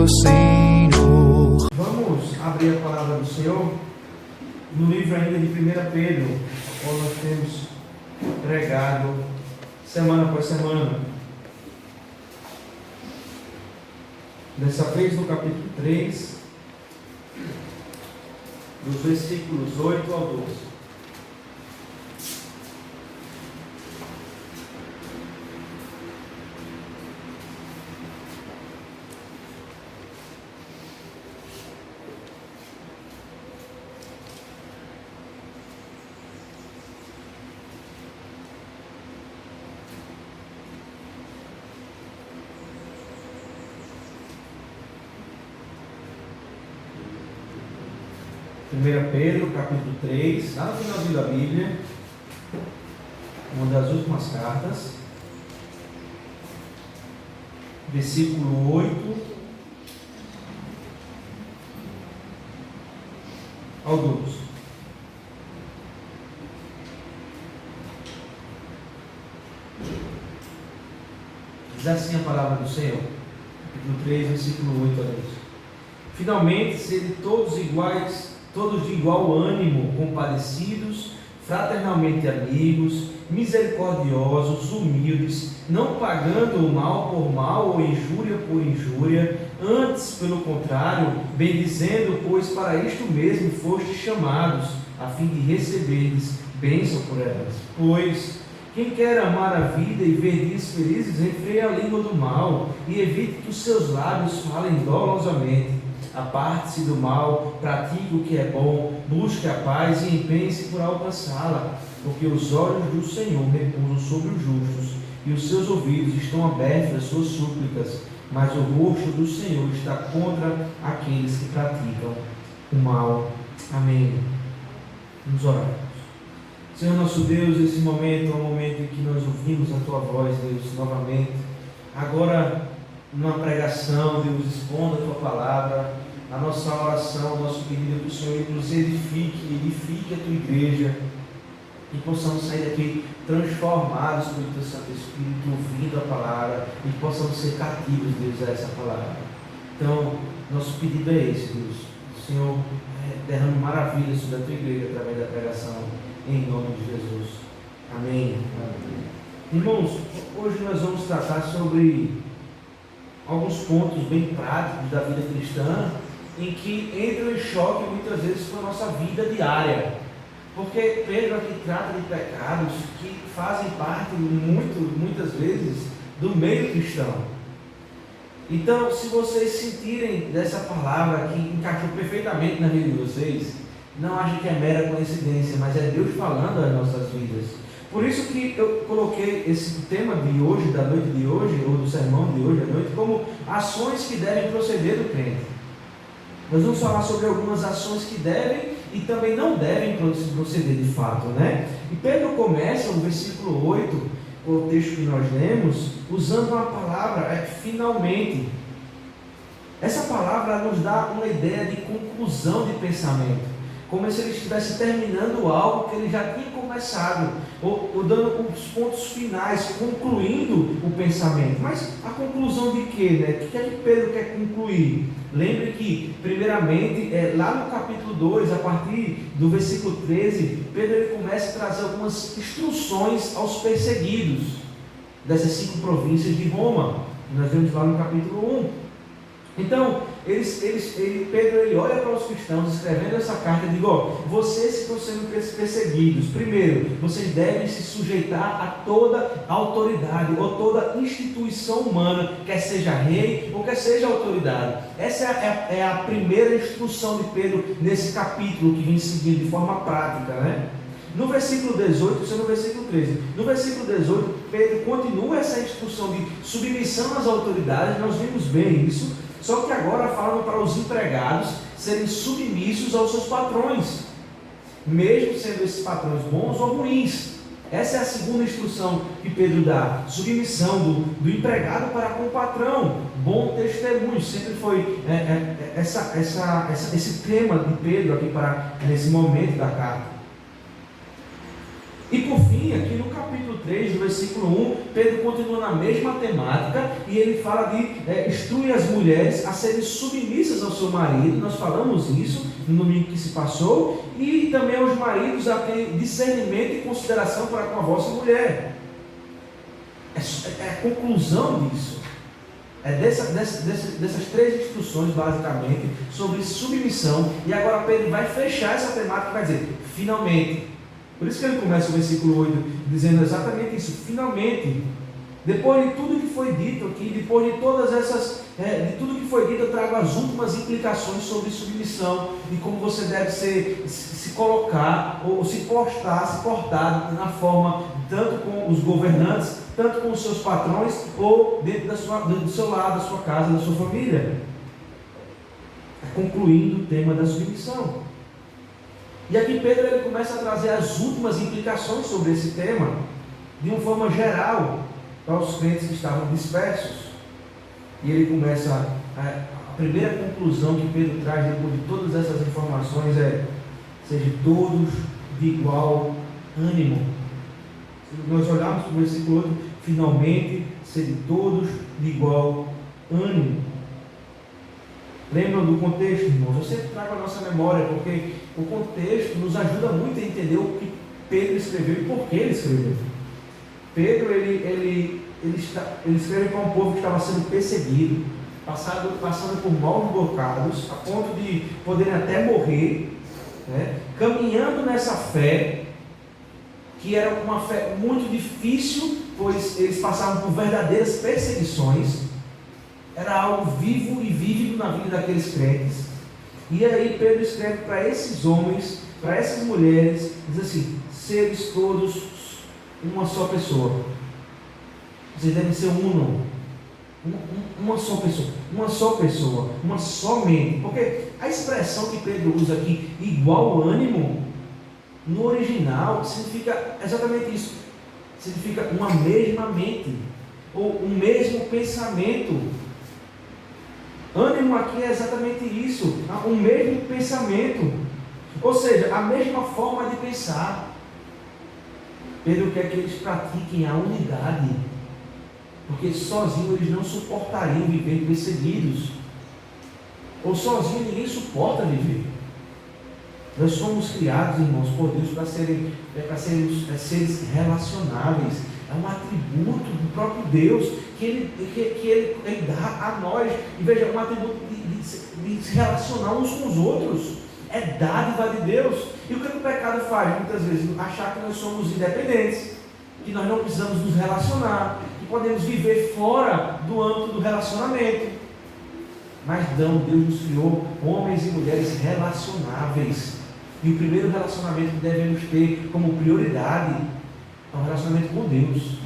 do Senhor. Vamos abrir a palavra do Senhor no livro ainda de 1 Pedro, onde nós temos pregado semana após semana. Dessa vez no capítulo 3, dos versículos 8 ao 12. Pedro, capítulo 3, lá no finalzinho da Bíblia, uma das últimas cartas, versículo 8 ao 12. Diz assim a palavra do Senhor, capítulo 3, versículo 8 a 12. Finalmente, sede todos iguais, todos de igual ânimo, compadecidos, fraternalmente amigos, misericordiosos, humildes, não pagando o mal por mal ou injúria por injúria, antes, pelo contrário, bendizendo, pois para isto mesmo fostes chamados, a fim de receberdes bênção por elas. Pois quem quer amar a vida e ver dias felizes, refreie a língua do mal e evite que os seus lábios falem dolosamente. Aparte-se do mal, pratique o que é bom, busque a paz e empenhe-se por alcançá-la, porque os olhos do Senhor repousam sobre os justos e os seus ouvidos estão abertos às suas súplicas, mas o rosto do Senhor está contra aqueles que praticam o mal. Amém. Vamos orar. Senhor nosso Deus, esse momento é um momento em que nós ouvimos a Tua voz, Deus, novamente. Agora, numa pregação, Deus, expondo a Tua palavra, a nossa oração, o nosso pedido é que o Senhor nos edifique a Tua igreja, e possamos sair daqui transformados pelo Teu Santo Espírito, ouvindo a palavra, e que possamos ser cativos, Deus, a essa palavra. Então, nosso pedido é esse, Deus. O Senhor derrame maravilhas sobre a Tua igreja através da pregação, em nome de Jesus. Amém. Irmãos, hoje nós vamos tratar sobre alguns pontos bem práticos da vida cristã, em que entram em choque muitas vezes com a nossa vida diária, porque Pedro aqui trata de pecados que fazem parte muitas vezes do meio cristão. Então, se vocês sentirem dessa palavra que encaixou perfeitamente na vida de vocês, não achem que é mera coincidência, mas é Deus falando às nossas vidas. Por isso que eu coloquei esse tema de hoje, da noite de hoje, ou do sermão de hoje à noite, como ações que devem proceder do crente. Nós vamos falar sobre algumas ações que devem e também não devem proceder de fato, né? E Pedro começa o versículo 8, o texto que nós lemos, usando uma palavra, finalmente. Essa palavra nos dá uma ideia de conclusão de pensamento, como se ele estivesse terminando algo que ele já tinha começado, ou dando os pontos finais, concluindo o pensamento. Mas a conclusão de quê, né? O que é que Pedro quer concluir? Lembre que, primeiramente, lá no capítulo 2, a partir do versículo 13, Pedro ele começa a trazer algumas instruções aos perseguidos dessas 5 províncias de Roma. Nós vemos lá no capítulo 1. Então, Pedro ele olha para os cristãos escrevendo essa carta e diz: vocês que estão sendo perseguidos, primeiro, vocês devem se sujeitar a toda autoridade ou toda instituição humana, quer seja rei ou quer seja autoridade. Essa é a primeira instrução de Pedro nesse capítulo que vem seguindo de forma prática, né? No versículo 18, isso é no versículo 13. No versículo 18, Pedro continua essa instrução de submissão às autoridades. Nós vimos bem isso. Só que agora falam para os empregados serem submissos aos seus patrões, mesmo sendo esses patrões bons ou ruins. Essa é a segunda instrução que Pedro dá: submissão do empregado para com o patrão, bom testemunho. Sempre foi esse tema de Pedro aqui nesse momento da carta. E por fim, aqui no capítulo 3, do versículo 1, Pedro continua na mesma temática e ele fala de instruir as mulheres a serem submissas ao seu marido. Nós falamos isso no domingo que se passou, e também aos maridos a ter discernimento e consideração para com a vossa mulher. É a conclusão disso. Dessas 3 instruções, basicamente, sobre submissão. E agora Pedro vai fechar essa temática e vai dizer, finalmente. Por isso que ele começa o versículo 8 dizendo exatamente isso, finalmente. Depois de tudo que foi dito aqui, depois de todas essas, de tudo que foi dito, eu trago as últimas implicações sobre submissão e como você deve se colocar ou se portar na forma, tanto com os governantes, tanto com os seus patrões, ou dentro do seu lado, da sua casa, da sua família. Concluindo o tema da submissão. E aqui Pedro ele começa a trazer as últimas implicações sobre esse tema, de uma forma geral, para os crentes que estavam dispersos. E ele começa, a primeira conclusão que Pedro traz depois de todas essas informações é: sejam todos de igual ânimo. Se nós olharmos para o versículo 8, finalmente, sejam todos de igual ânimo. Lembram do contexto, irmãos? Eu sempre trago a nossa memória, porque o contexto nos ajuda muito a entender o que Pedro escreveu e por que ele escreveu. Pedro, ele escreve para um povo que estava sendo perseguido, passando por maus bocados, a ponto de poderem até morrer, né? Caminhando nessa fé, que era uma fé muito difícil, pois eles passavam por verdadeiras perseguições. Era algo vivo e vívido na vida daqueles crentes. E aí Pedro escreve para esses homens, para essas mulheres, diz assim: seres todos uma só pessoa. Vocês devem ser uma só pessoa, uma só mente. Porque a expressão que Pedro usa aqui, igual ânimo, no original significa exatamente isso. Significa uma mesma mente, ou um mesmo pensamento. Ânimo aqui é exatamente isso, um mesmo pensamento, ou seja, a mesma forma de pensar. Pedro quer que eles pratiquem a unidade, porque sozinhos eles não suportariam viver perseguidos, ou sozinho ninguém suporta viver. Nós somos criados, irmãos, por Deus para sermos seres relacionáveis. É um atributo do próprio Deus que Ele dá a nós. E veja, um atributo de se relacionar uns com os outros. É dádiva de Deus. E o que o pecado faz? Muitas vezes, achar que nós somos independentes, que nós não precisamos nos relacionar, que podemos viver fora do âmbito do relacionamento. Mas não, Deus nos criou homens e mulheres relacionáveis. E o primeiro relacionamento que devemos ter como prioridade é um relacionamento com Deus.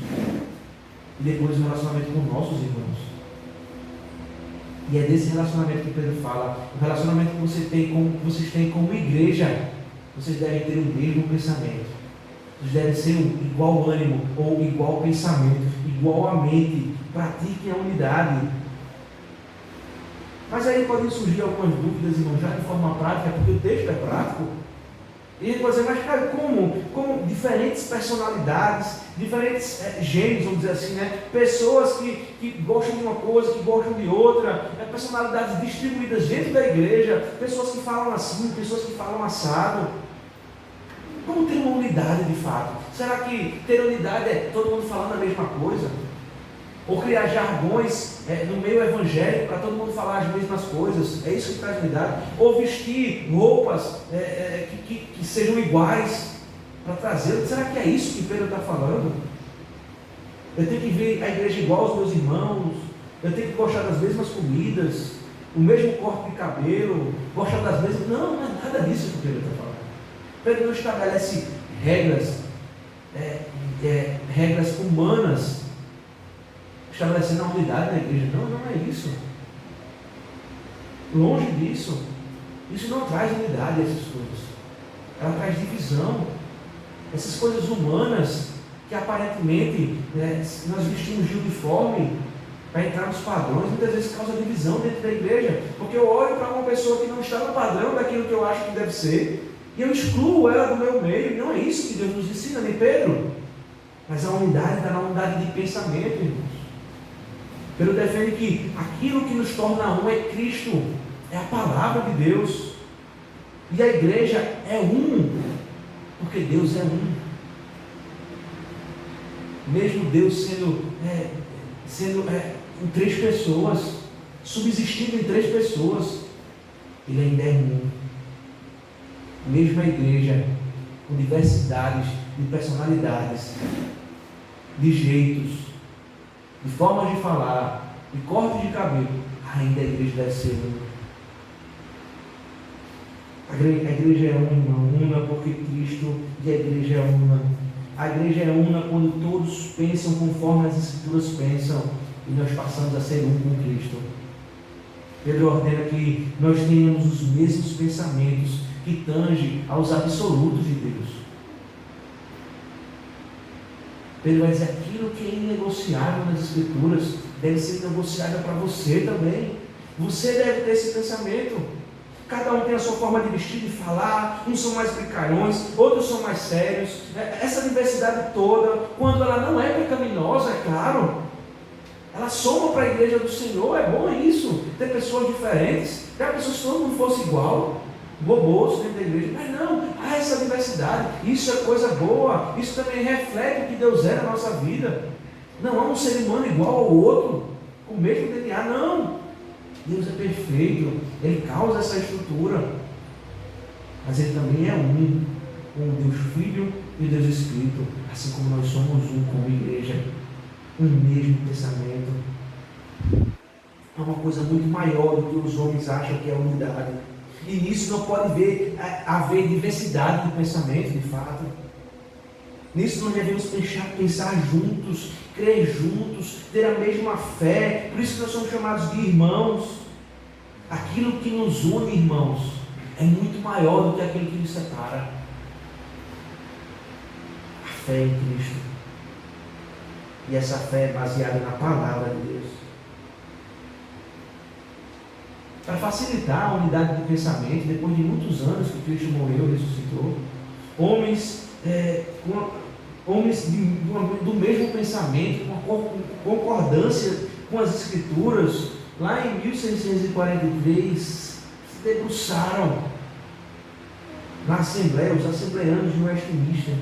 E depois um relacionamento com nossos irmãos. E é desse relacionamento que Pedro fala. O relacionamento que vocês têm como igreja. Vocês devem ter o mesmo pensamento. Vocês devem ser igual ânimo ou igual pensamento, igual a mente. Pratiquem a unidade. Mas aí podem surgir algumas dúvidas, irmão, já de forma prática, porque o texto é prático. E ele pode dizer, mas cara, como diferentes personalidades, diferentes gêneros, vamos dizer assim, né? Pessoas que gostam de uma coisa, que gostam de outra, personalidades distribuídas dentro da igreja, pessoas que falam assim, pessoas que falam assado. Como ter uma unidade de fato? Será que ter unidade é todo mundo falando a mesma coisa? Ou criar jargões no meio evangélico para todo mundo falar as mesmas coisas? É isso que traz unidade? Ou vestir roupas que sejam iguais para trazer? Será que é isso que Pedro está falando? Eu tenho que ver a igreja igual aos meus irmãos, eu tenho que gostar das mesmas comidas, o mesmo corte de cabelo, gostar das mesmas... Não é nada disso que Pedro está falando. Pedro não estabelece regras humanas, estabelecendo a unidade na igreja. Não é isso. Longe disso. Isso não traz unidade, essas coisas. Ela traz divisão. Essas coisas humanas que aparentemente nós vestimos de uniforme para entrar nos padrões, muitas vezes causa divisão dentro da igreja, porque eu olho para uma pessoa que não está no padrão daquilo que eu acho que deve ser, e eu excluo ela do meu meio. Não é isso que Deus nos ensina, nem Pedro. Mas a unidade está na unidade de pensamento, irmãos. Pedro defende que aquilo que nos torna um é Cristo, é a palavra de Deus. E a igreja é um, porque Deus é um. Mesmo Deus sendo em 3 pessoas, subsistindo em 3 pessoas, Ele ainda é um. Mesmo a igreja, com diversidades de personalidades, de jeitos, de formas de falar, de cortes de cabelo, ainda a igreja deve ser uma. A igreja é uma porque Cristo, e a igreja é uma. A igreja é uma quando todos pensam conforme as Escrituras pensam, e nós passamos a ser um com Cristo. Pedro ordena que nós tenhamos os mesmos pensamentos que tangem aos absolutos de Deus. Pedro vai dizer: aquilo que é inegociável nas Escrituras deve ser negociável para você também. Você deve ter esse pensamento. Cada um tem a sua forma de vestir, de falar. Uns são mais brincalhões, outros são mais sérios. Essa diversidade toda, quando ela não é pecaminosa, é claro, ela soma para a igreja do Senhor. É bom isso, ter pessoas diferentes. Já pessoas se todo mundo fosse igual, bobos dentro da igreja. Mas não, há essa diversidade. Isso é coisa boa. Isso também reflete o que Deus é na nossa vida. Não há um ser humano igual ao outro, com o mesmo DNA, não. Deus é perfeito, Ele causa essa estrutura, mas Ele também é um Deus Filho e Deus Espírito, assim como nós somos um como igreja, um mesmo pensamento. É uma coisa muito maior do que os homens acham que é a unidade, e nisso não pode haver diversidade de pensamento, de fato. Nisso nós devemos pensar juntos, crer juntos, ter a mesma fé. Por isso que nós somos chamados de irmãos. Aquilo que nos une, irmãos, é muito maior do que aquilo que nos separa. A fé em Cristo. E essa fé é baseada na palavra de Deus. Para facilitar a unidade de pensamento, depois de muitos anos que Cristo morreu e ressuscitou, homens do mesmo pensamento, com concordância com as Escrituras, lá em 1643, se debruçaram na Assembleia, os assembleanos de Westminster.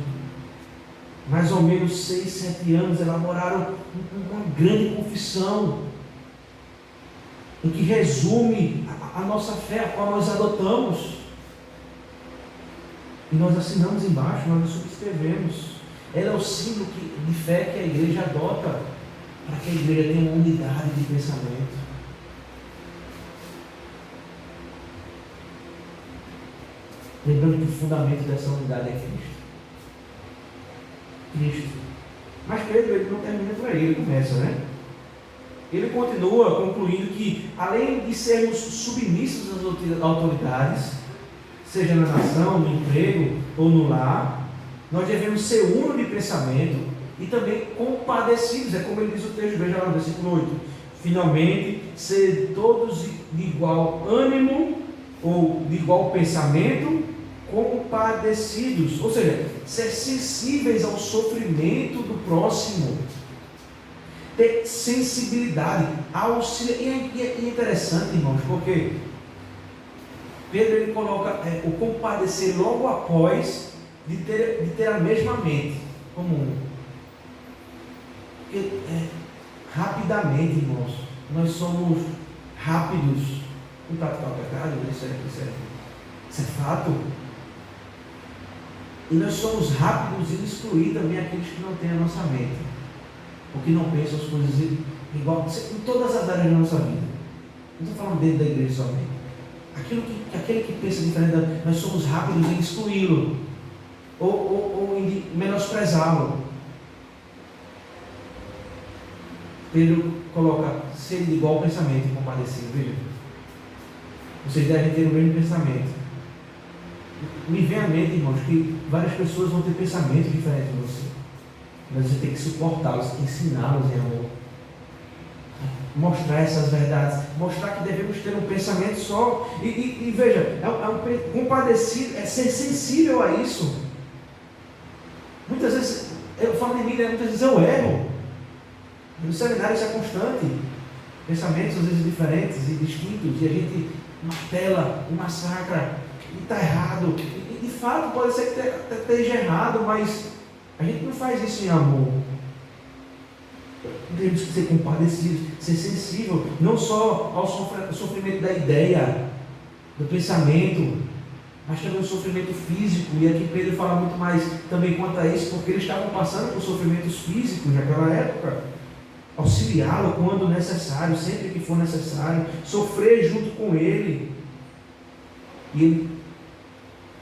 Mais ou menos 6, 7 anos, elaboraram uma grande confissão, em que resume a nossa fé, a qual nós adotamos. E nós assinamos embaixo, nós subscrevemos. Ela é o símbolo de fé que a igreja adota, para que a igreja tenha uma unidade de pensamento. Lembrando que o fundamento dessa unidade é Cristo. Mas Pedro, ele não termina por aí, ele começa, né? Ele continua concluindo que, além de sermos submissos às autoridades, seja na nação, no emprego ou no lar, nós devemos ser uno de pensamento e também compadecidos. É como ele diz o texto, veja lá no versículo 8. Finalmente, ser todos de igual ânimo ou de igual pensamento, compadecidos. Ou seja, ser sensíveis ao sofrimento do próximo. Ter sensibilidade, auxílio. E é interessante, irmãos, porque Pedro ele coloca o compadecer logo após de ter a mesma mente comum. Porque rapidamente, irmãos, nós somos rápidos em praticar o pecado. Isso é fato. E nós somos rápidos em excluir também aqueles que não têm a nossa mente, ou que não pensam as coisas igual em todas as áreas da nossa vida. Não estou falando dentro da igreja somente. Aquele que pensa diferente, nós somos rápidos em excluí-lo, ou em menosprezá-lo. Pedro coloca ser de igual pensamento e compadecido. Veja, vocês devem ter o mesmo pensamento. Me vem à mente, irmãos, que várias pessoas vão ter pensamentos diferentes de você. Mas você tem que suportá-los, ensiná-los em amor. Mostrar essas verdades, mostrar que devemos ter um pensamento só. E veja, compadecido, é ser sensível a isso. Muitas vezes, eu falo forma de mim, né? Muitas vezes eu erro. No seminário isso é constante. Pensamentos às vezes diferentes e distintos, e a gente martela e massacra, e está errado. E de fato pode ser que esteja errado, mas a gente não faz isso em amor. Temos que ser compadecidos, ser sensível, não só ao sofrimento da ideia, do pensamento, mas também o sofrimento físico. E aqui Pedro fala muito mais também quanto a isso, porque eles estavam passando por sofrimentos físicos naquela época. Auxiliá-lo quando necessário, sempre que for necessário, sofrer junto com ele. E ele,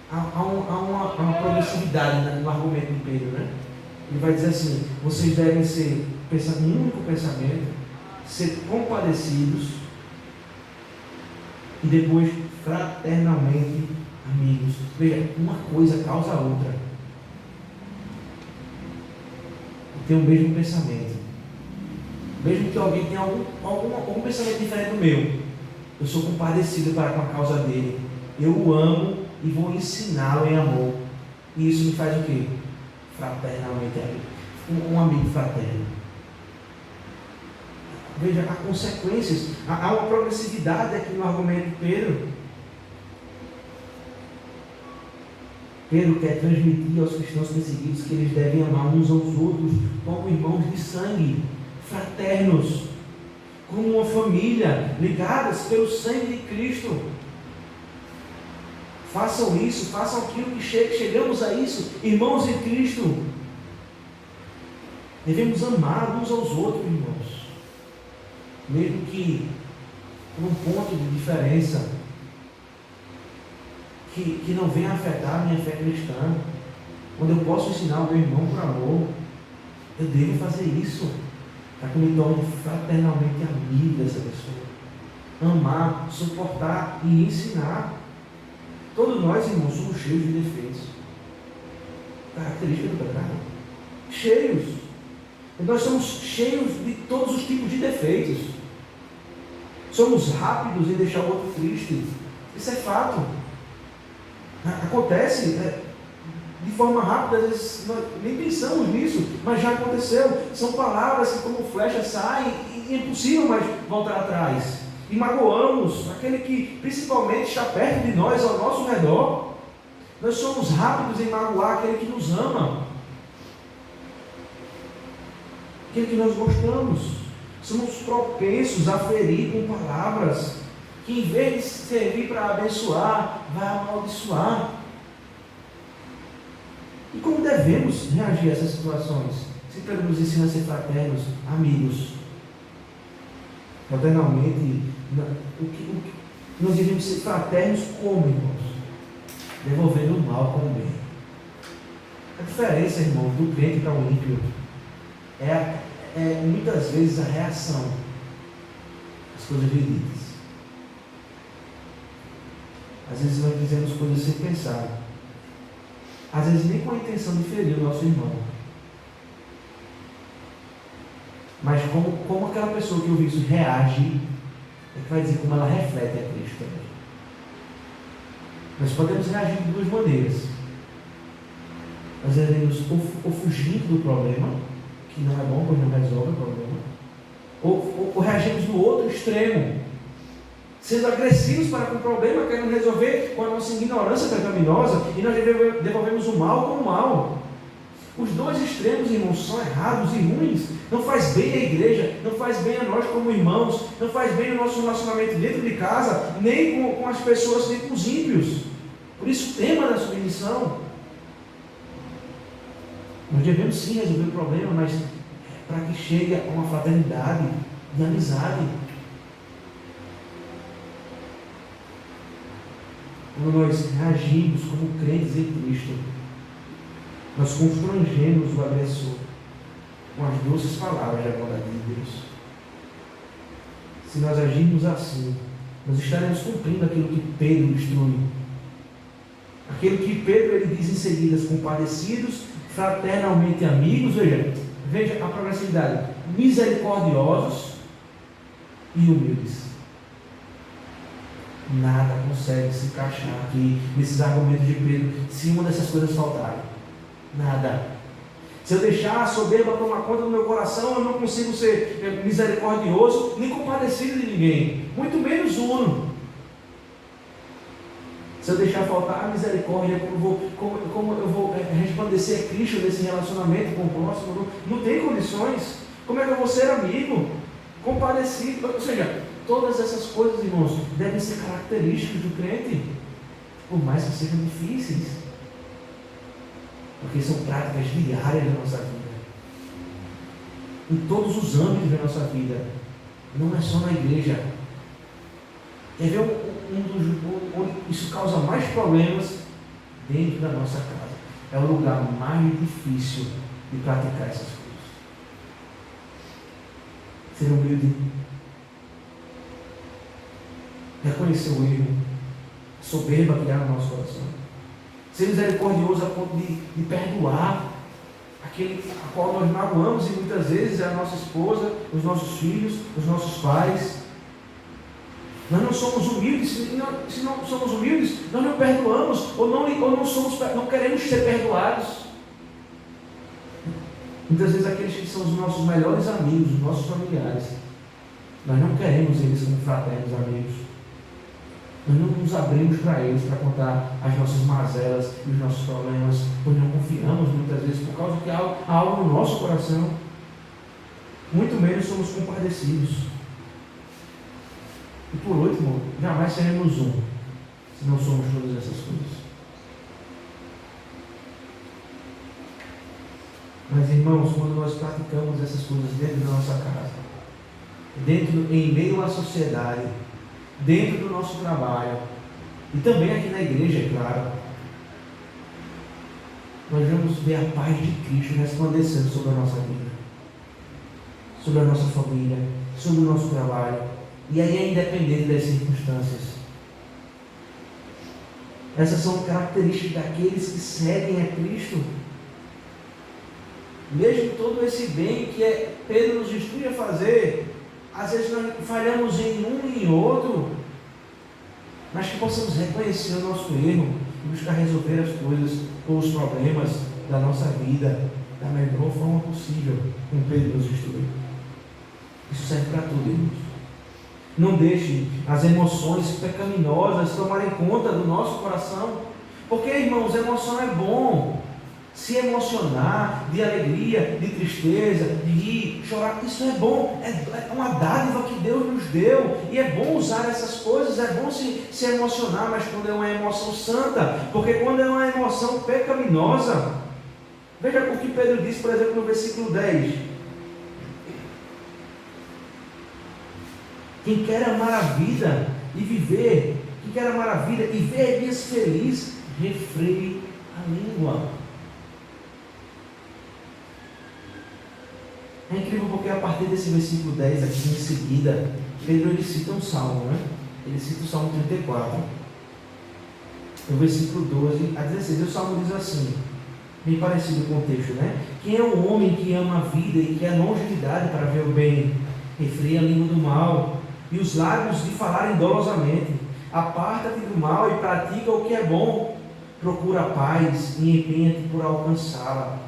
há uma progressividade no argumento de Pedro, né? Ele vai dizer assim: vocês devem ser um único pensamento, ser compadecidos e depois fraternalmente amigos. Veja, uma coisa causa a outra. Tem o mesmo pensamento. Mesmo que alguém tenha algum pensamento diferente do meu, eu sou compadecido para com a causa dele. Eu o amo e vou ensiná-lo em amor. E isso me faz o quê? Fraternalmente amigo. Um amigo fraterno. Veja, há consequências, há uma progressividade aqui no argumento de Pedro. Pedro quer transmitir aos cristãos perseguidos que eles devem amar uns aos outros como irmãos de sangue, fraternos, como uma família, ligadas pelo sangue de Cristo. Façam isso, façam aquilo que chegamos a isso, irmãos em Cristo. Devemos amar uns aos outros, irmãos, mesmo que por um ponto de diferença que não venha afetar a minha fé cristã. Quando eu posso ensinar o meu irmão por amor, eu devo fazer isso, para que eu me torne fraternalmente amigo dessa pessoa. Amar, suportar e ensinar. Todos nós, irmãos, somos cheios de defeitos. Característica do pecado. Cheios. Nós somos cheios de todos os tipos de defeitos. Somos rápidos em deixar o outro triste. Isso é fato. Acontece de forma rápida, às vezes nós nem pensamos nisso, mas já aconteceu. São palavras que como flecha saem e é impossível mais voltar atrás. E magoamos aquele que principalmente está perto de nós, ao nosso redor. Nós somos rápidos em magoar aquele que nos ama, aquele que nós gostamos. Somos propensos a ferir com palavras que, em vez de servir para abençoar, vai amaldiçoar. E como devemos reagir a essas situações? Se Pedro nos ensina a ser fraternos, amigos, fraternalmente, nós devemos ser fraternos como, irmãos? Devolvendo o mal com o bem. A diferença, irmãos, do crente para o ímpio é muitas vezes a reação às coisas ditas. Às vezes nós dizemos coisas sem pensar. Às vezes nem com a intenção de ferir o nosso irmão. Mas como aquela pessoa que ouve isso reage, é que vai dizer como ela reflete a Cristo também. Nós podemos reagir de duas maneiras. Nós devemos ou fugindo do problema, que não é bom, pois não resolve o problema, ou reagimos no outro extremo, sendo agressivos para com o problema, querendo resolver com a nossa ignorância pecaminosa, e nós devolvemos o mal com o mal. Os dois extremos, irmãos, são errados e ruins. Não faz bem à igreja, não faz bem a nós como irmãos, não faz bem o nosso relacionamento dentro de casa, nem com as pessoas, nem com os ímpios. Por isso o tema da submissão. Nós devemos sim resolver o problema, mas para que chegue a uma fraternidade e amizade. Quando nós reagimos como crentes em Cristo, nós constrangemos o agressor com as doces palavras da bondade de Deus. Se nós agirmos assim, nós estaremos cumprindo aquilo que Pedro instrui. Aquilo que Pedro ele diz em seguida: compadecidos, fraternalmente amigos. Veja a progressividade: misericordiosos e humildes. Nada consegue se encaixar aqui nesses argumentos de Pedro se uma dessas coisas faltarem. Nada. Se eu deixar a soberba tomar conta do meu coração, eu não consigo ser misericordioso, nem compadecido de ninguém, muito menos uno. Se eu deixar faltar a misericórdia, como eu vou resplandecer a Cristo nesse relacionamento com o próximo? Não tem condições. Como é que eu vou ser amigo, compadecido? Ou seja, todas essas coisas, irmãos, devem ser características do crente, por mais que sejam difíceis, porque são práticas diárias da nossa vida, em todos os âmbitos da nossa vida, não é só na igreja. Quer ver onde isso causa mais problemas? Dentro da nossa casa. É o lugar mais difícil de praticar essas coisas. Ser humilde, reconhecer o erro, a soberba que há no nosso coração, ser misericordioso a ponto de perdoar aquele a qual nós magoamos, e muitas vezes é a nossa esposa, os nossos filhos, os nossos pais. Nós não somos humildes. Se não somos humildes, nós não perdoamos, ou não queremos ser perdoados. Muitas vezes aqueles que são os nossos melhores amigos, os nossos familiares, nós não queremos eles como fraternos amigos. Nós não nos abrimos para eles, para contar as nossas mazelas e os nossos problemas, pois não confiamos muitas vezes por causa que há algo no nosso coração. Muito menos somos compadecidos. E por último, jamais seremos um, se não somos todas essas coisas. Mas, irmãos, quando nós praticamos essas coisas dentro da nossa casa, em meio à sociedade, dentro do nosso trabalho, e também aqui na igreja, é claro, nós vamos ver a paz de Cristo resplandecendo sobre a nossa vida, sobre a nossa família, sobre o nosso trabalho, e aí é independente das circunstâncias. Essas são características daqueles que seguem a Cristo. Mesmo todo esse bem que Pedro nos instrui a fazer, às vezes nós falhamos em um e em outro, mas que possamos reconhecer o nosso erro e buscar resolver as coisas ou os problemas da nossa vida da melhor forma possível, como Pedro nos instrui. Isso serve para tudo, irmãos. Não deixe as emoções pecaminosas tomarem conta do nosso coração, porque, irmãos, emoção é bom. Se emocionar de alegria, de tristeza, de rir, chorar, isso é bom, é uma dádiva que Deus nos deu, e é bom usar essas coisas, é bom se emocionar, mas quando é uma emoção santa, porque quando é uma emoção pecaminosa, veja o que Pedro diz, por exemplo, no versículo 10: quem quer amar a vida e viver, quem quer amar a vida e ver dias felizes, refreie a língua. É incrível porque a partir desse versículo 10 aqui em seguida, Pedro ele cita um salmo, né? Ele cita o Salmo 34, no versículo 12 a 16. O salmo diz assim, bem parecido com o texto, né? Quem é o homem que ama a vida e que é longevidade para ver o bem? Refreia a língua do mal e os lábios de falarem dolosamente. Aparta-te do mal e pratica o que é bom. Procura a paz e empenha-te por alcançá-la.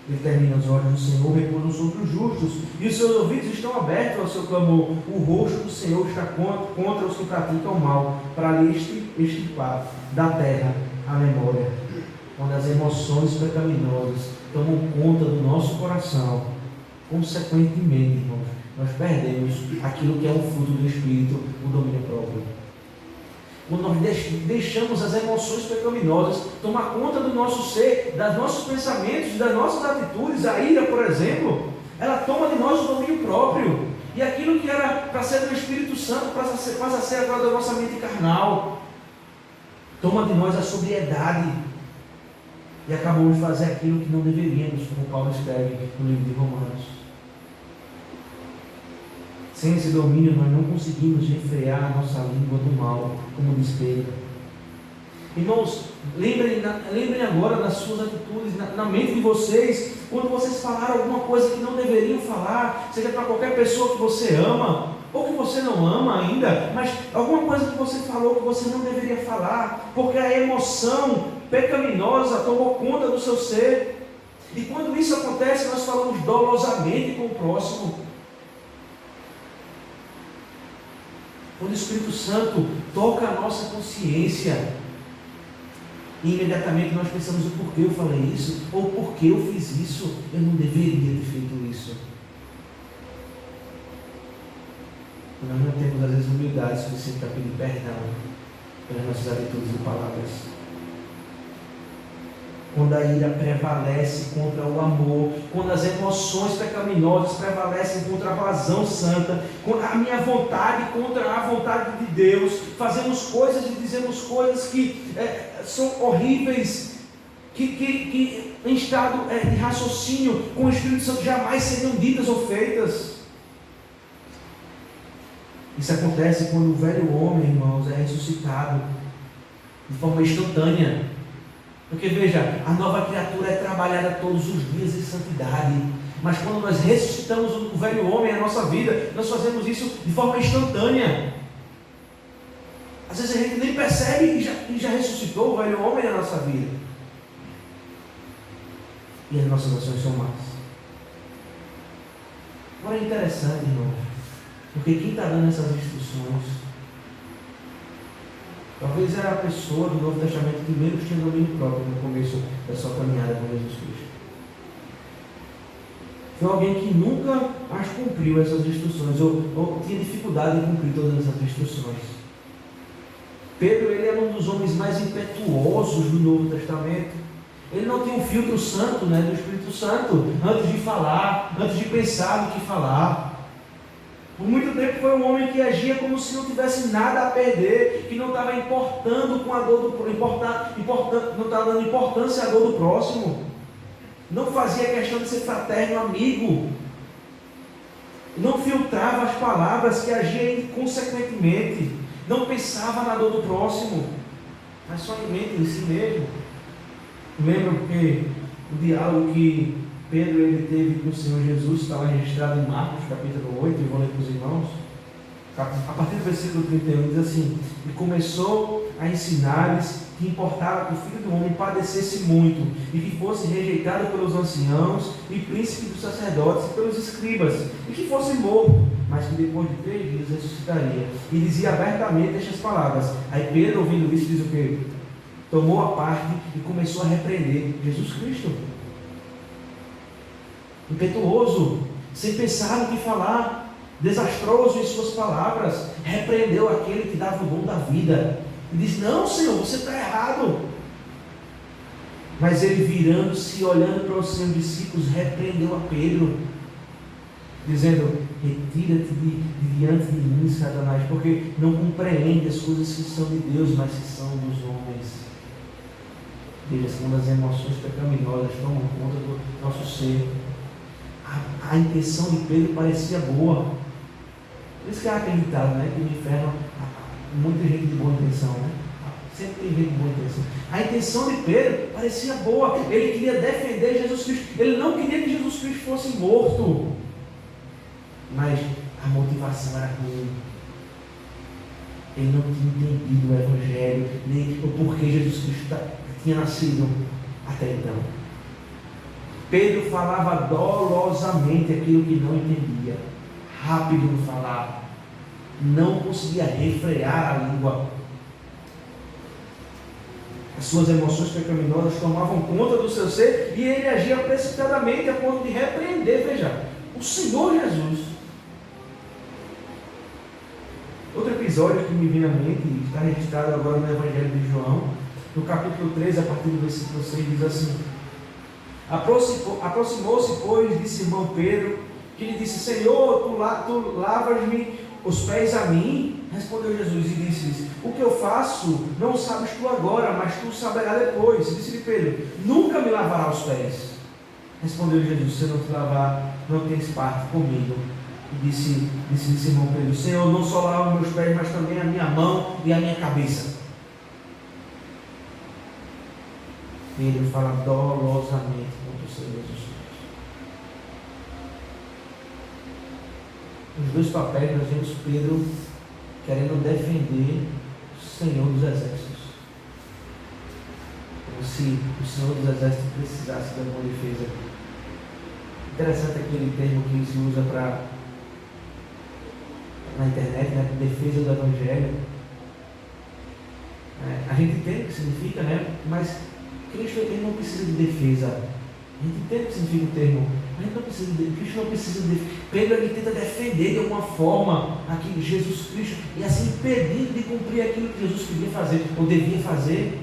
Determina os olhos do Senhor, repousam sobre os justos, e os seus ouvidos estão abertos ao seu clamor. O rosto do Senhor está contra os que praticam o mal, para lhe extirpar da terra a memória. Quando as emoções pecaminosas tomam conta do nosso coração, consequentemente, irmãos, nós perdemos aquilo que é um fruto do Espírito, o domínio próprio. Quando nós deixamos as emoções pecaminosas tomar conta do nosso ser, dos nossos pensamentos, das nossas atitudes, a ira, por exemplo, ela toma de nós o domínio próprio. E aquilo que era para ser do Espírito Santo passa a ser agora da nossa mente carnal. Toma de nós a sobriedade. E acabamos de fazer aquilo que não deveríamos, como Paulo escreve no livro de Romanos. Sem esse domínio, nós não conseguimos refrear a nossa língua do mal, como diz Pedro. Irmãos, lembrem agora das suas atitudes, na mente de vocês, quando vocês falaram alguma coisa que não deveriam falar, seja para qualquer pessoa que você ama, ou que você não ama ainda, mas alguma coisa que você falou que você não deveria falar, porque a emoção pecaminosa tomou conta do seu ser. E quando isso acontece, nós falamos dolosamente com o próximo. Quando o Espírito Santo toca a nossa consciência, imediatamente nós pensamos o porquê eu falei isso, ou porquê eu fiz isso, eu não deveria ter feito isso. Nós não temos às vezes humildade suficiente para pedir perdão pelas nossas atitudes e palavras. Quando a ira prevalece contra o amor, quando as emoções pecaminosas prevalecem contra a razão santa, quando a minha vontade contra a vontade de Deus, fazemos coisas e dizemos coisas que são horríveis, que em estado de raciocínio com o Espírito Santo jamais seriam ditas ou feitas. Isso acontece quando o velho homem, irmãos, é ressuscitado de forma instantânea. Porque veja, a nova criatura é trabalhada todos os dias em santidade. Mas quando nós ressuscitamos o velho homem na nossa vida, nós fazemos isso de forma instantânea. Às vezes a gente nem percebe e já ressuscitou o velho homem na nossa vida. E as nossas ações são más. Agora é interessante, irmãos, porque quem está dando essas instruções talvez era a pessoa do Novo Testamento que menos tinha domínio próprio no começo da sua caminhada com Jesus Cristo. Foi alguém que nunca mais cumpriu essas instruções, ou tinha dificuldade em cumprir todas essas instruções. Pedro, ele era um dos homens mais impetuosos do Novo Testamento. Ele não tinha um filtro santo, do Espírito Santo, antes de falar, antes de pensar no que falar. Por muito tempo foi um homem que agia como se não tivesse nada a perder, que não estava importando com a dor não estava dando importância à dor do próximo, não fazia questão de ser fraterno amigo, não filtrava as palavras, que agia inconsequentemente, não pensava na dor do próximo, mas só em mente em si mesmo. Lembram que o diálogo que Pedro ele teve com o Senhor Jesus, estava registrado em Marcos capítulo 8, eu vou ler para os irmãos, a partir do versículo 31, diz assim: e começou a ensinar-lhes que importava que o Filho do Homem padecesse muito, e que fosse rejeitado pelos anciãos e príncipes dos sacerdotes e pelos escribas, e que fosse morto, mas que depois de 3 dias ressuscitaria. E dizia abertamente estas palavras. Aí Pedro, ouvindo isso, diz o quê? Tomou a parte e começou a repreender Jesus Cristo. Impetuoso, sem pensar no que falar, desastroso em suas palavras, repreendeu aquele que dava o dom da vida, e disse: não, Senhor, você está errado. Mas ele, virando-se e olhando para os seus discípulos, repreendeu a Pedro, dizendo: retira-te de diante de mim, Satanás, porque não compreende as coisas que são de Deus, mas que são dos homens. Veja, quando as emoções pecaminosas tomam conta do nosso ser, a intenção de Pedro parecia boa. Por isso que é acreditado, que no inferno muita gente de boa intenção, sempre tem gente de boa intenção. A intenção de Pedro parecia boa, ele queria defender Jesus Cristo, ele não queria que Jesus Cristo fosse morto, mas a motivação era ruim. Ele não tinha entendido o Evangelho, nem o porquê Jesus Cristo tinha nascido até então. Pedro falava dolosamente aquilo que não entendia, rápido no falar, não conseguia refrear a língua. As suas emoções pecaminosas tomavam conta do seu ser e ele agia precipitadamente a ponto de repreender, veja, o Senhor Jesus. Outro episódio que me vem à mente, está registrado agora no Evangelho de João, no capítulo 13, a partir do versículo 6, diz assim: aproximou-se, pois, de Simão Pedro, que lhe disse: Senhor, tu lavas-me os pés a mim? Respondeu Jesus e disse-lhes: o que eu faço não sabes tu agora, mas tu saberás depois. Disse-lhe Pedro: nunca me lavará os pés. Respondeu Jesus: se eu não te lavar, não tens parte comigo. E disse-lhe Simão Pedro: Senhor, não só lava meus pés, mas também a minha mão e a minha cabeça. Pedro fala dolosamente contra o Senhor Jesus Cristo. Nos dois papéis nós vemos Pedro querendo defender o Senhor dos Exércitos, como como se o Senhor dos Exércitos precisasse de alguma defesa. Interessante aquele termo que se usa na internet, né? Defesa do Evangelho. A gente entende o que significa, né? Mas Cristo ele não precisa de defesa. A gente entende o que significa o termo. A gente não precisa de, Cristo não precisa de. Pedro ele tenta defender de alguma forma aqui Jesus Cristo e assim impedindo de cumprir aquilo que Jesus queria fazer ou devia fazer.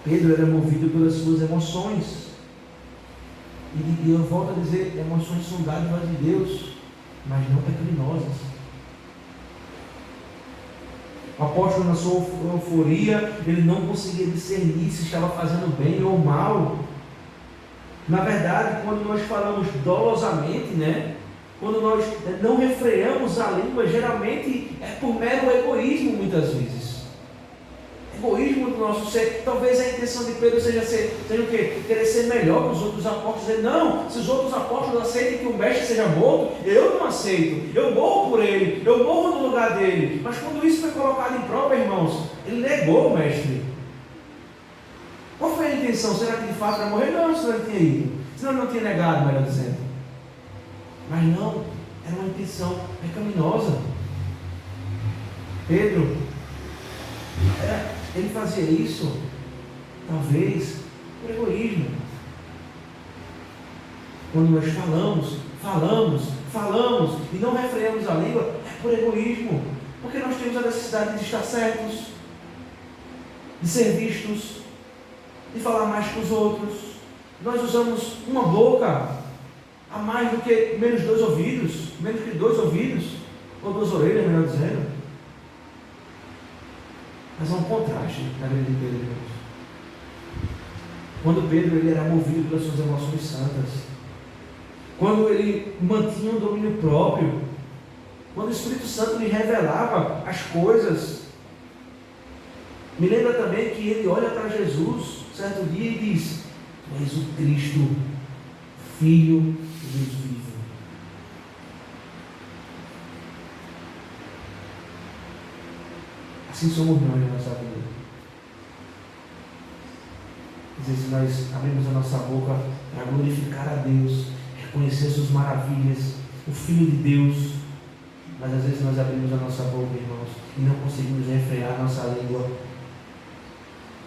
Pedro era movido pelas suas emoções. E eu volto a dizer, emoções são dádivas de Deus, mas não pecaminosas. O apóstolo, na sua euforia, ele não conseguia discernir se estava fazendo bem ou mal. Na verdade, quando nós falamos dolosamente, né? Quando nós não refreamos a língua, geralmente é por mero egoísmo, muitas vezes. Egoísmo do nosso ser. Talvez a intenção de Pedro seja o quê? Querer ser melhor que os outros apóstolos. Dizer, não, se os outros apóstolos aceitem que o mestre seja morto, eu não aceito. Eu morro por ele, eu morro no lugar dele. Mas quando isso foi colocado em prova, irmãos, ele negou o mestre. Qual foi a intenção? Será que de fato era morrer? Não, senão ele tinha ido. Senão ele não tinha negado, melhor dizendo. Mas não, era uma intenção pecaminosa. Pedro, ele fazia isso, talvez, por egoísmo. Quando nós falamos e não refreamos a língua, é por egoísmo. Porque nós temos a necessidade de estar certos, de ser vistos, de falar mais que os outros. Nós usamos uma boca a mais do que menos que dois ouvidos, ou duas orelhas, melhor dizendo. Mas há um contraste na vida de Pedro, irmãos. Quando Pedro ele era movido pelas suas emoções santas, quando ele mantinha um domínio próprio, quando o Espírito Santo lhe revelava as coisas, me lembra também que ele olha para Jesus certo dia e diz: Tu és o Cristo, Filho de Deus vivo. Assim somos nós na nossa vida. Às vezes nós abrimos a nossa boca para glorificar a Deus, reconhecer suas maravilhas, o Filho de Deus, mas às vezes nós abrimos a nossa boca, irmãos, e não conseguimos refrear a nossa língua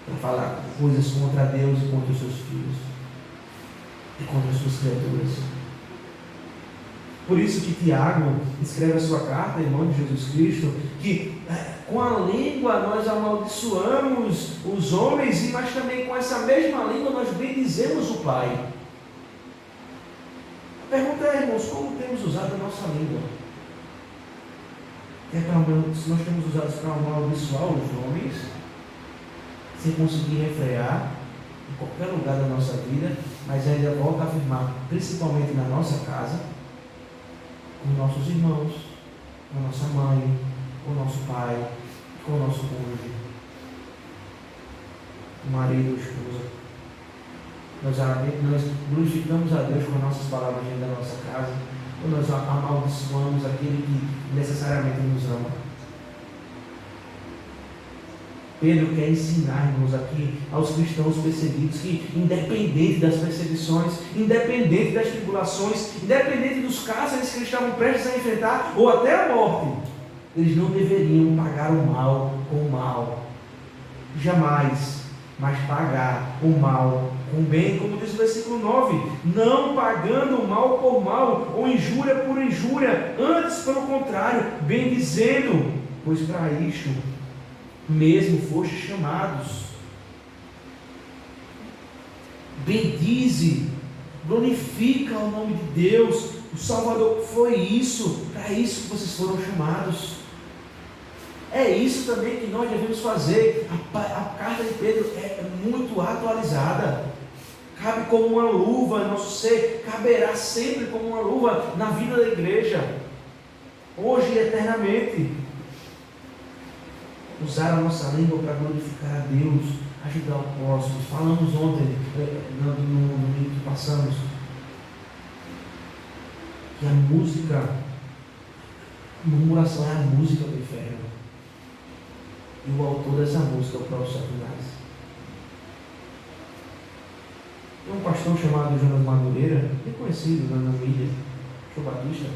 para falar coisas contra Deus e contra os seus filhos e contra as suas criaturas. Por isso que Tiago escreve a sua carta, irmão de Jesus Cristo, que com a língua nós amaldiçoamos os homens, mas também com essa mesma língua nós bendizemos o Pai. A pergunta é, irmãos, como temos usado a nossa língua? Se nós temos usado isso para amaldiçoar os homens, sem conseguir refrear em qualquer lugar da nossa vida, mas ainda volta a afirmar, principalmente na nossa casa, com nossos irmãos, com a nossa mãe, com o nosso pai, com o nosso cônjuge, o marido ou esposa. Nós glorificamos a Deus com as nossas palavras dentro da nossa casa, ou nós amaldiçoamos aquele que necessariamente nos ama. Pedro quer ensinar, irmãos, aqui aos cristãos perseguidos que, independente das perseguições, independente das tribulações, independente dos cárceres que eles estavam prestes a enfrentar, ou até a morte, eles não deveriam pagar o mal com o mal. Jamais, mas pagar o mal com o bem, como diz o versículo 9, não pagando o mal por mal, ou injúria por injúria, antes, pelo contrário, bendizendo, pois para isto mesmo foste chamados. Bendize, glorifica o nome de Deus. O Salvador foi isso, para isso que vocês foram chamados. É isso também que nós devemos fazer. A carta de Pedro é muito atualizada. Cabe como uma luva em nosso ser, caberá sempre como uma luva na vida da igreja, hoje e eternamente. Usar a nossa língua para glorificar a Deus, ajudar o próximo. Falamos ontem, no domingo que passamos, que a música, murmuração é a música do inferno. E o autor dessa música é o próprio Satanás. Tem um pastor chamado Jonas Madureira, reconhecido na mídia, pastor batista.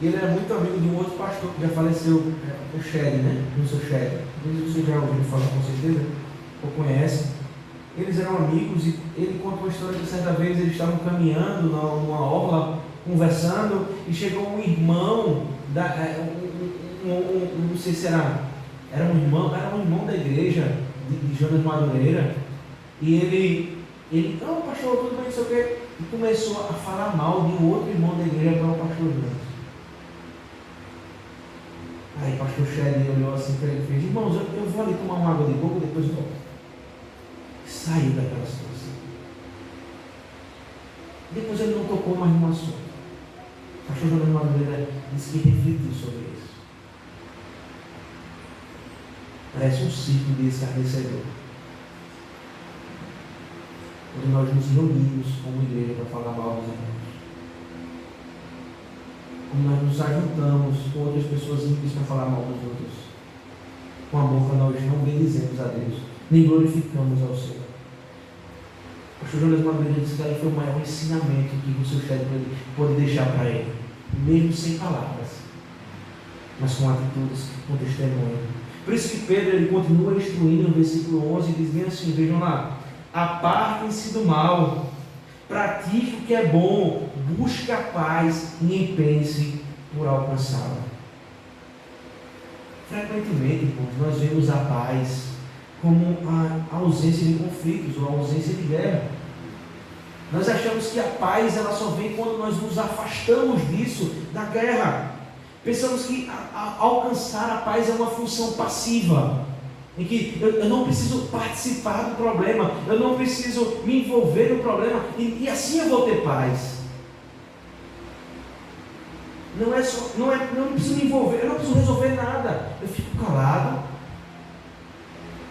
E ele era muito amigo de um outro pastor que já faleceu, o Shed, né? O seu Shed. Você já ouviu falar com certeza, ou conhece. Eles eram amigos e ele conta uma história que certa vez eles estavam caminhando numa orla, conversando, e chegou um irmão, não sei se era um irmão da igreja de Jonas Madureira, e ele, não, pastor, tudo bem, não sei o quê, e começou a falar mal de um outro irmão da igreja para o pastor Jonas. Aí o pastor Shed olhou assim para ele e fez: irmãos, eu vou ali tomar uma água de coco, depois eu volto. Saiu daquela situação. Depois ele não tocou mais no assunto. O pastor Jonas Madureira disse que refletiu sobre isso. Parece um ciclo de escarnecedor. Quando nós nos reunimos como igreja para falar mal dos irmãos. Como nós nos ajuntamos com outras pessoas ímpias para falar mal dos outros. Com amor, nós não bendizemos a Deus, nem glorificamos ao Senhor. O pastor Jonas Madureira disse que ali foi o maior ensinamento que o seu chefe pode deixar para ele, mesmo sem palavras, mas com atitudes, com testemunho. Por isso que Pedro ele continua instruindo no versículo 11 e diz bem assim: vejam lá, apartem-se do mal, pratique o que é bom, busque a paz e empenhe-se por alcançá-la. Frequentemente, irmãos, nós vemos a paz como a ausência de conflitos ou a ausência de guerra. Nós achamos que a paz ela só vem quando nós nos afastamos disso, da guerra. Pensamos que alcançar a paz é uma função passiva, em que eu não preciso participar do problema, eu não preciso me envolver no problema, e assim eu vou ter paz. Não preciso me envolver, eu não preciso resolver nada, eu fico calado,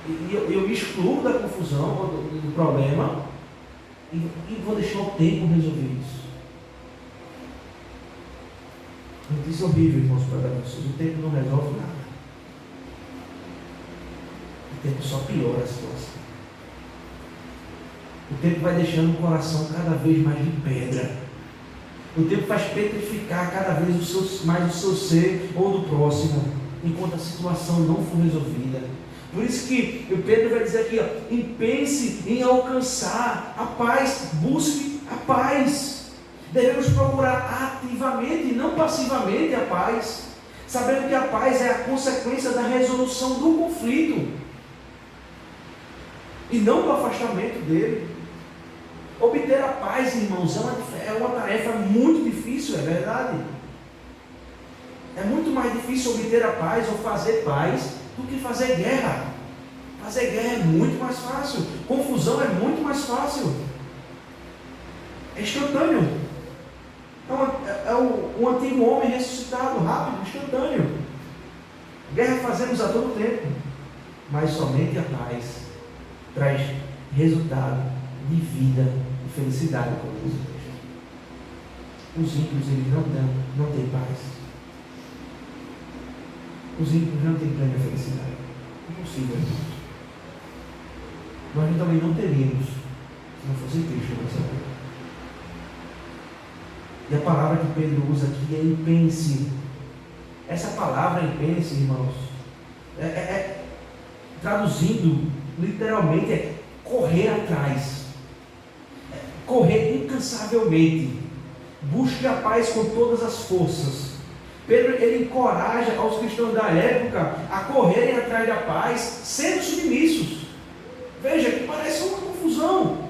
e eu me excluo da confusão, do problema, e vou deixar o tempo resolver isso. Notícia horrível, irmãos, para dar vocês: o tempo não resolve nada. O tempo só piora a situação. O tempo vai deixando o coração cada vez mais de pedra. O tempo faz petrificar cada vez mais o seu ser ou do próximo, enquanto a situação não for resolvida. Por isso que o Pedro vai dizer aqui, empenhe-se em alcançar a paz, busque a paz. Devemos procurar ativamente e não passivamente a paz, sabendo que a paz é a consequência da resolução do conflito e não do afastamento dele. Obter a paz, irmãos, é uma tarefa muito difícil, é verdade. É muito mais difícil obter a paz ou fazer paz do que fazer guerra. Fazer guerra é muito mais fácil. Confusão é muito mais fácil. É instantâneo. É o antigo homem ressuscitado, rápido, instantâneo. Guerra fazemos a todo tempo, mas somente a paz traz resultado de vida e felicidade, como diz o texto. Os ímpios eles não têm paz. Os ímpios não têm plena felicidade. Impossível, irmãos. Nós também não teríamos se não fosse Cristo nessa vida. E a palavra que Pedro usa aqui é empenhe-se. Essa palavra empenhe-se, irmãos, traduzindo literalmente é correr atrás, correr incansavelmente. Busque a paz com todas as forças. Pedro ele encoraja aos cristãos da época a correrem atrás da paz, sendo submissos. Veja que parece uma confusão.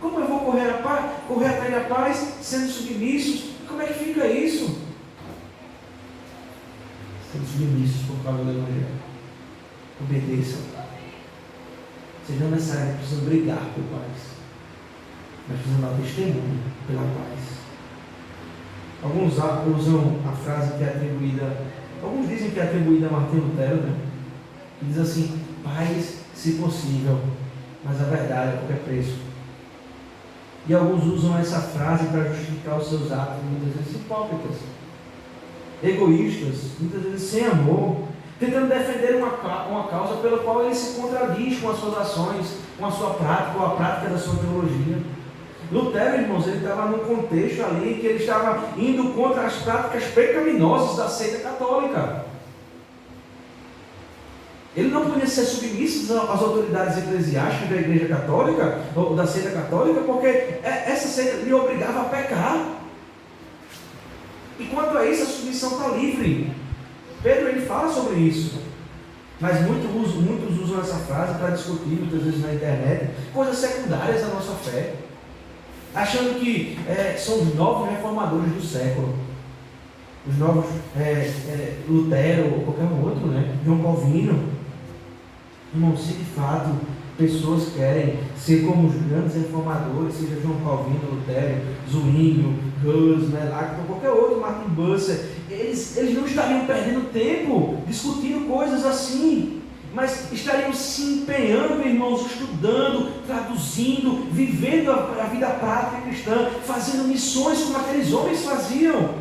Como eu vou correr atrás da paz, sendo submissos? Como é que fica isso? Sendo submissos por causa do Evangelho. Obedeçam. Vocês não necessariamente precisam brigar por paz, mas precisam dar testemunho pela paz. Alguns usam a frase que é atribuída, alguns dizem que é atribuída a Martinho Lutero, né? Que diz assim: paz, se possível, mas a verdade a qualquer preço. E alguns usam essa frase para justificar os seus atos, muitas vezes hipócritas, egoístas, muitas vezes sem amor, tentando defender uma causa pela qual ele se contradiz com as suas ações, com a sua prática, com a prática da sua teologia. Lutero, irmãos, ele estava num contexto ali que ele estava indo contra as práticas pecaminosas da seita católica. Ele não podia ser submisso às autoridades eclesiásticas da Igreja Católica, ou da seita católica, porque essa seita lhe obrigava a pecar. E quanto a isso, a submissão está livre. Pedro ele fala sobre isso. Mas muitos usam essa frase para discutir, muitas vezes na internet, coisas secundárias da nossa fé, achando que são os novos reformadores do século, os novos Lutero ou qualquer outro, né? João Calvino. Irmão, se de fato pessoas querem ser como os grandes reformadores, seja João Calvino, Lutero, Zwinglio, Hus, Melanchthon, qualquer outro, Martin Bucer, eles não estariam perdendo tempo discutindo coisas assim, mas estariam se empenhando, irmãos, estudando, traduzindo, vivendo a vida prática cristã, fazendo missões como aqueles homens faziam,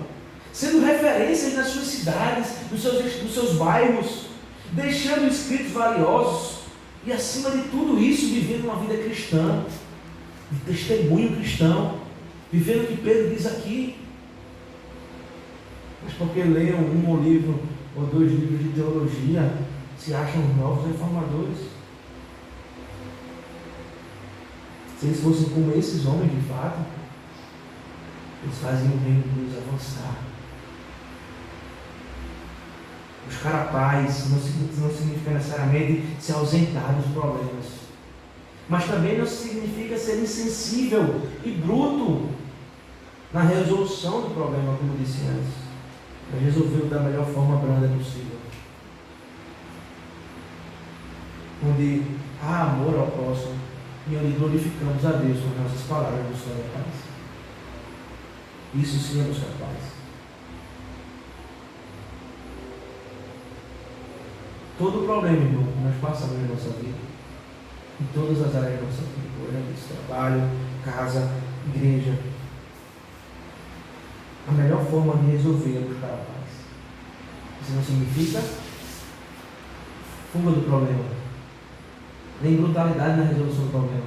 sendo referências nas suas cidades, nos seus bairros, deixando escritos valiosos e, acima de tudo isso, vivendo uma vida cristã, de testemunho cristão, vivendo o que Pedro diz aqui. Mas porque leiam um livro ou 2 livros de teologia, se acham novos reformadores? Se eles fossem como esses homens de fato, eles faziam o reino de Deus avançar. Buscar a paz não significa necessariamente se ausentar dos problemas, mas também não significa ser insensível e bruto na resolução do problema, como disse antes, mas resolveu da melhor forma branda possível, onde há amor ao próximo e onde glorificamos a Deus com nossas palavras de buscar a paz. Isso sim é buscar a paz. Todo o problema, irmão, que nós passamos na nossa vida, em todas as áreas da nossa vida, como eu já disse, trabalho, casa, igreja, a melhor forma de resolver é buscar a paz. Isso não significa fuga do problema, nem brutalidade na resolução do problema,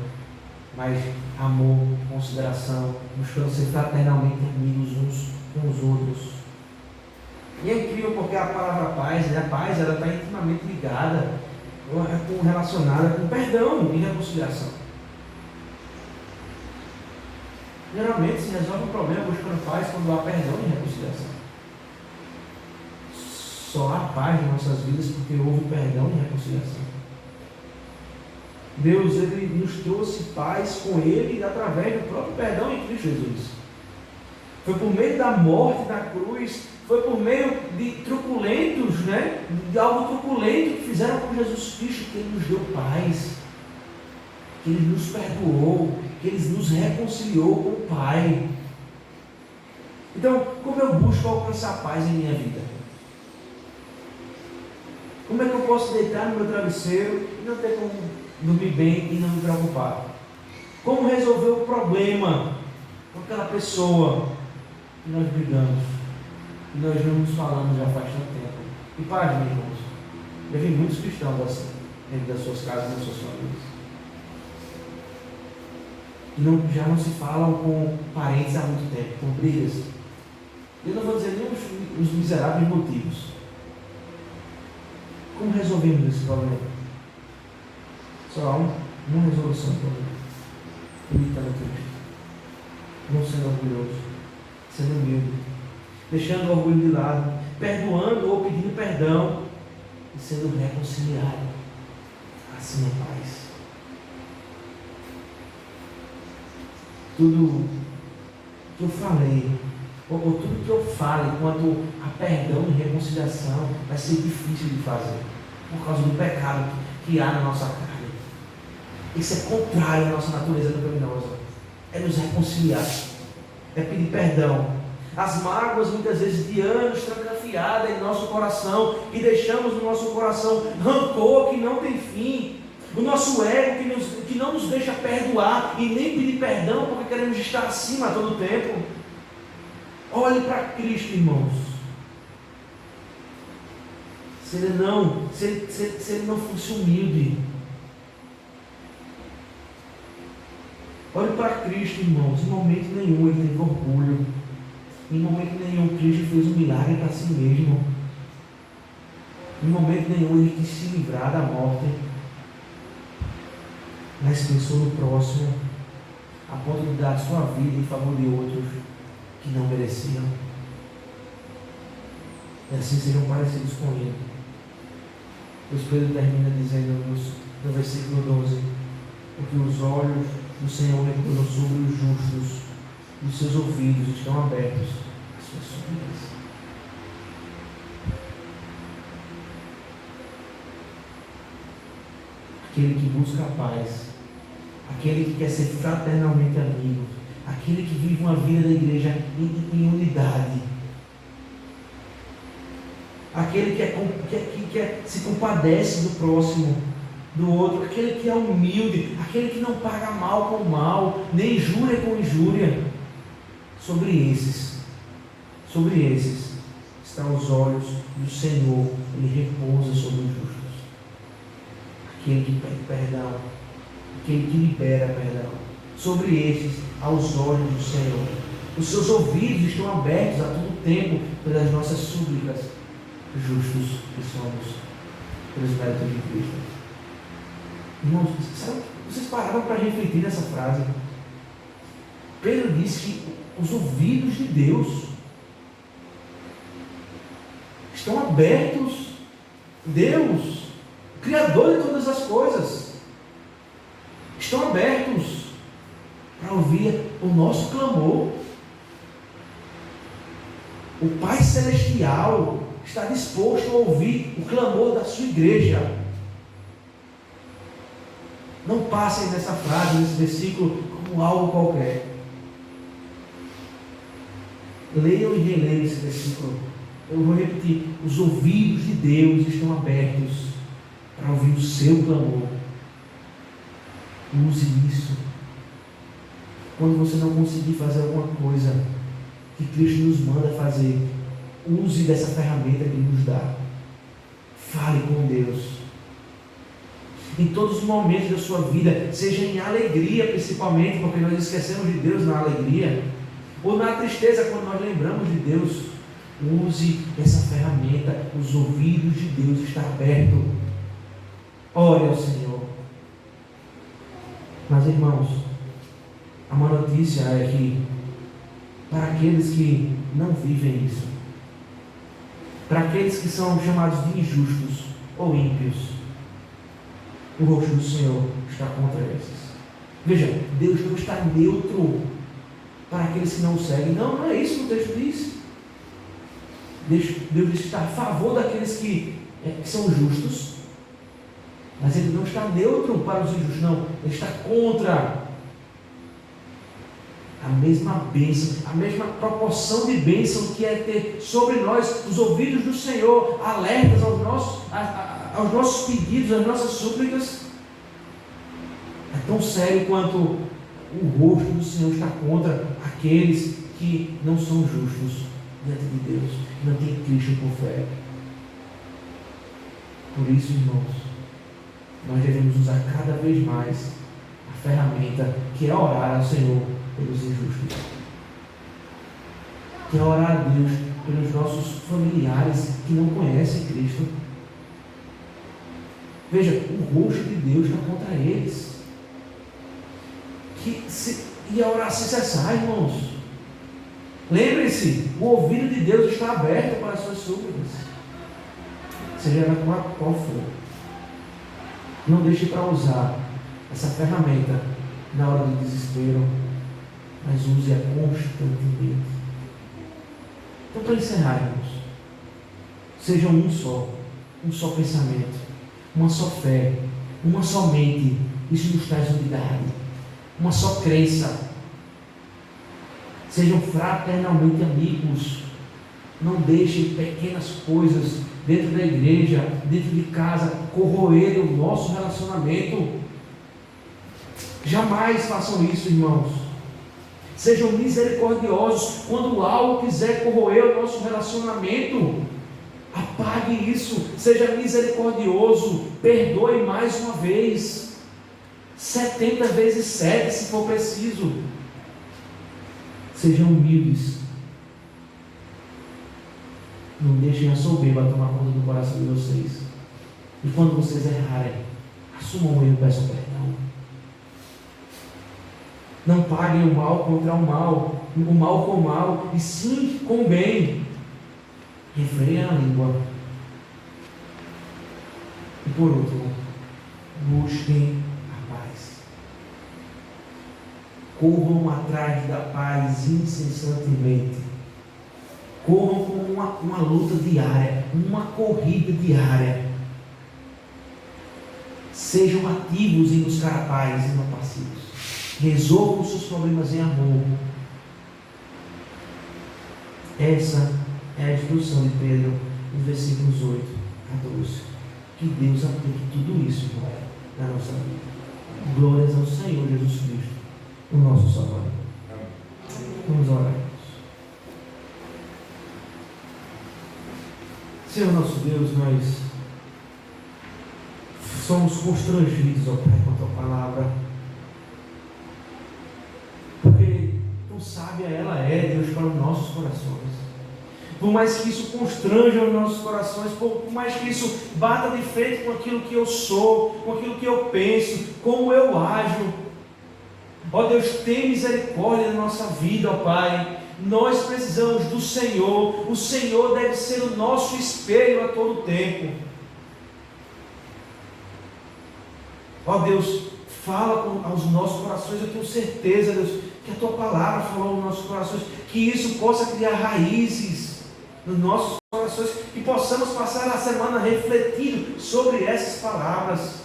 mas amor, consideração, buscando ser fraternalmente amigos uns com os outros. E é incrível porque a palavra paz, né? A paz ela está intimamente ligada, relacionada com perdão e reconciliação. Geralmente se resolve um problema buscando paz quando há perdão e reconciliação. Só há paz em nossas vidas porque houve perdão e reconciliação. Deus ele nos trouxe paz com Ele através do próprio perdão em Cristo Jesus. Foi por meio da morte da cruz, foi por meio de truculentos, né? De algo truculento que fizeram com Jesus Cristo, que Ele nos deu paz, que Ele nos perdoou, que Ele nos reconciliou com o Pai. Então, como eu busco alcançar paz em minha vida? Como é que eu posso deitar no meu travesseiro e não ter como dormir bem e não me preocupar? Como resolver o problema com aquela pessoa que nós brigamos, que nós não nos falamos já faz tanto tempo? E paz, meus irmãos, eu vi muitos cristãos assim, dentro das suas casas, das suas famílias, que já não se falam com parentes há muito tempo, com brigas. Eu não vou dizer nem os miseráveis motivos. Como resolvemos esse problema? Só há uma resolução do problema: imitando Cristo, não sendo orgulhoso, sendo humilde, deixando o orgulho de lado, perdoando ou pedindo perdão e sendo reconciliado. Assim é paz. Tudo que eu falei, ou tudo que eu fale quanto a perdão e reconciliação, vai ser difícil de fazer por causa do pecado que há na nossa carne. Isso é contrário à nossa natureza pecaminosa. É nos reconciliar, é pedir perdão. As mágoas, muitas vezes, de anos trancafiadas em nosso coração, que deixamos no nosso coração rancor que não tem fim, o nosso ego que não nos deixa perdoar e nem pedir perdão porque queremos estar acima a todo tempo. Olhe para Cristo, irmãos. se ele não fosse humilde. Olhe para Cristo, irmãos, em momento nenhum ele teve orgulho, em momento nenhum Cristo fez um milagre para si mesmo, em momento nenhum ele quis se livrar da morte, mas pensou no próximo, a ponto de dar a sua vida em favor de outros que não mereciam. E assim seriam parecidos com ele. Pois Pedro termina dizendo no versículo 12: porque os olhos do Senhor repousam sobre os justos, e os seus ouvidos estão abertos às suas súplicas. Aquele que busca a paz, aquele que quer ser fraternalmente amigo, aquele que vive uma vida da igreja em unidade, aquele que se compadece do próximo, do outro, aquele que é humilde, aquele que não paga mal com mal, nem injúria com injúria. Sobre esses estão os olhos do Senhor, ele repousa sobre os justos. Aquele que pede perdão, aquele que libera perdão. Sobre esses, aos olhos do Senhor. Os seus ouvidos estão abertos a todo tempo pelas nossas súplicas, justos que somos, pelos méritos de Cristo. Irmãos, vocês pararam para refletir nessa frase? Pedro disse que os ouvidos de Deus estão abertos. Deus, Criador de todas as coisas, estão abertos para ouvir o nosso clamor. O Pai Celestial está disposto a ouvir o clamor da sua igreja. Não passem nessa frase, nesse versículo, como algo qualquer. Leiam e releiam esse versículo. Eu vou repetir: os ouvidos de Deus estão abertos para ouvir o seu clamor. Use isso. Quando você não conseguir fazer alguma coisa que Cristo nos manda fazer, use dessa ferramenta que Ele nos dá. Fale com Deus. Em todos os momentos da sua vida, seja em alegria principalmente, porque nós esquecemos de Deus na alegria, ou na tristeza quando nós lembramos de Deus, use essa ferramenta. Os ouvidos de Deus estão abertos. Ore ao Senhor. Mas, irmãos, a má notícia é que para aqueles que não vivem isso, para aqueles que são chamados de injustos ou ímpios, o rosto do Senhor está contra esses. Veja, Deus não está neutro para aqueles que não o seguem. Não é isso que o texto diz. Deus está a favor daqueles que são justos, mas Ele não está neutro para os injustos, não. Ele está contra a mesma bênção, a mesma proporção de bênção que é ter sobre nós os ouvidos do Senhor, alertas aos nossos pedidos, às nossas súplicas. É tão sério quanto o rosto do Senhor está contra aqueles que não são justos diante de Deus, não têm Cristo por fé. Por isso, irmãos, nós devemos usar cada vez mais a ferramenta que é orar ao Senhor pelos injustos, que é orar a Deus pelos nossos familiares que não conhecem Cristo. Veja, o rosto de Deus está contra eles. E a oração cessar, irmãos. Lembre-se, o ouvido de Deus está aberto para as suas súplicas, seja ela qual for. Não deixe para usar essa ferramenta na hora do desespero, mas use-a constantemente. Então, para encerrar, irmãos, sejam um só pensamento, uma só fé, uma só mente. Isso nos traz unidade, uma só crença. Sejam fraternalmente amigos. Não deixem pequenas coisas dentro da igreja, dentro de casa, corroer o nosso relacionamento. Jamais façam isso, irmãos. Sejam misericordiosos quando algo quiser corroer o nosso relacionamento. Apague isso, seja misericordioso, perdoe mais uma vez, 70 vezes 7 se for preciso. Sejam humildes, não deixem a soberba tomar conta do coração de vocês, e quando vocês errarem, assumam o erro e peçam perdão. Não paguem o mal contra o mal com o mal, e sim com o bem. Refreiem a língua. E por último, busquem a paz. Corram atrás da paz incessantemente. Corram como uma luta diária, uma corrida diária. Sejam ativos em buscar a paz e não passivos. Resolvam os seus problemas em amor. Essa é a instrução de Pedro nos versículos 8 a 12. Que Deus aplique tudo isso na nossa vida. Glórias ao Senhor Jesus Cristo, o nosso Salvador. Vamos orar. Senhor nosso Deus, nós somos constrangidos, ó Pai, com a Tua palavra. Porque tão sábia ela é, Deus, para os nossos corações. Por mais que isso constranja os nossos corações, por mais que isso bata de frente com aquilo que eu sou, com aquilo que eu penso, como eu ajo. Ó Deus, tem misericórdia na nossa vida, ó Pai. Nós precisamos do Senhor. O Senhor deve ser o nosso espelho a todo tempo. Ó Deus, fala aos nossos corações. Eu tenho certeza, Deus, que a Tua palavra falou aos nossos corações, que isso possa criar raízes nos nossos corações, que possamos passar a semana refletindo sobre essas palavras.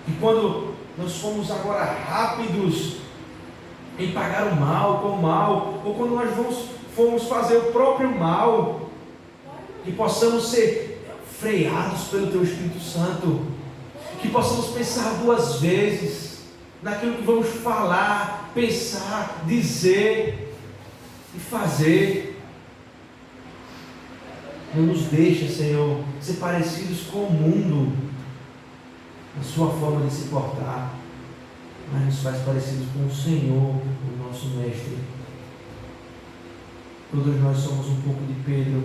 E quando nós fomos agora rápidos em pagar o mal com o mal, ou quando nós fomos fazer o próprio mal, que possamos ser freados pelo Teu Espírito Santo, que possamos pensar duas vezes naquilo que vamos falar, pensar, dizer e fazer. Não nos deixa, Senhor, ser parecidos com o mundo na sua forma de se portar, mas nos faz parecidos com o Senhor, o nosso Mestre. Todos nós somos um pouco de Pedro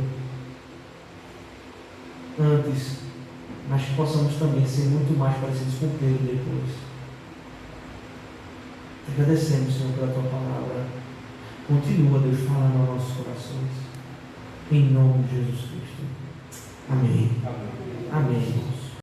antes, mas que possamos também ser muito mais parecidos com Pedro depois. Te agradecemos, Senhor, pela Tua palavra. Continua, Deus, falando aos nossos corações. Em nome de Jesus Cristo. Amém. Amém.